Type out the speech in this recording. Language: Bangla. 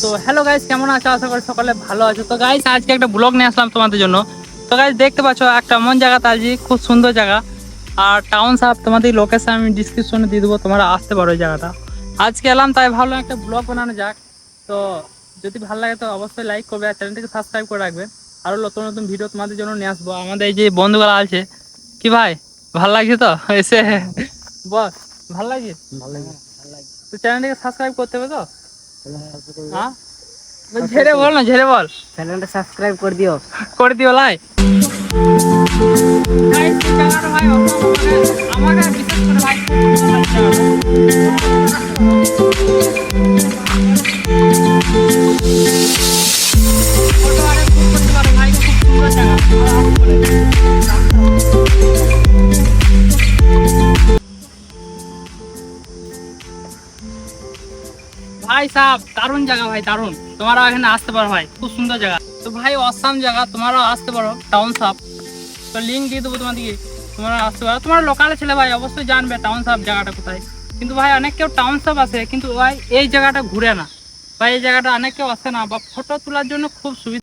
তো হ্যালো গাইস, কেমন আছো? আশা করি সকলে ভালো আছো। তো গাইস আজকে একটা ব্লগ নিয়ে আসলাম তোমাদের জন্য। তো গাইস দেখতে পাচ্ছ একটা এমন জায়গাতে আছি, খুব সুন্দর জায়গা। আর টাউন সাপ তোমাদের লোকেশন আমি ডিসক্রিপশনে দিয়ে দেবো, তোমরা আসতে পারো ওই জায়গাটা। আজকে এলাম তাই ভাবলাম একটা ব্লগ বানানো যাক। তো যদি ভালো লাগে তো অবশ্যই লাইক করবে আর চ্যানেলটিকে সাবস্ক্রাইব করে রাখবে। আরও নতুন নতুন ভিডিও তোমাদের জন্য নিয়ে আসবো। আমাদের এই যে বন্ধুগুলো আছে, কি ভাই ভালো লাগছে তো এসে? বস ভালো লাগছে? ভালো লাগে, ভালো লাগে। তো চ্যানেলটিকে সাবস্ক্রাইব করতে হবে তো? হ্যাঁ ঝেড়ে বল না, ঝেড়ে বল। চ্যানেলটা সাবস্ক্রাইব করে দিও। করে দিও লাই। Guys, এই জায়গাটা ভাই আমাকে বিশেষ করে ভাই খুব সুন্দর লাগছে জায়গাটা। অনেক খুব করতে পারো ভাই, খুব সুন্দর জায়গা। ভাই সাহেব দারুণ জায়গা ভাই, দারুণ। তোমরাও এখানে আসতে পারো ভাই, খুব সুন্দর জায়গা। তো ভাই অসাম জায়গা, তোমরাও আসতে পারো টাউন সাপ। তো লিঙ্ক দিয়ে দেবো তোমাদেরকে, তোমরা আসতে পারো। তোমার লোকালে ছেলে ভাই অবশ্যই জানবে টাউন সাপ জায়গাটা কোথায়। কিন্তু ভাই অনেক কেউ টাউন সাপ আসে, কিন্তু ভাই এই জায়গাটা ঘুরে না ভাই। এই জায়গাটা অনেক কেউ আসে না, বা ফটো তোলার জন্য খুব সুবিধা।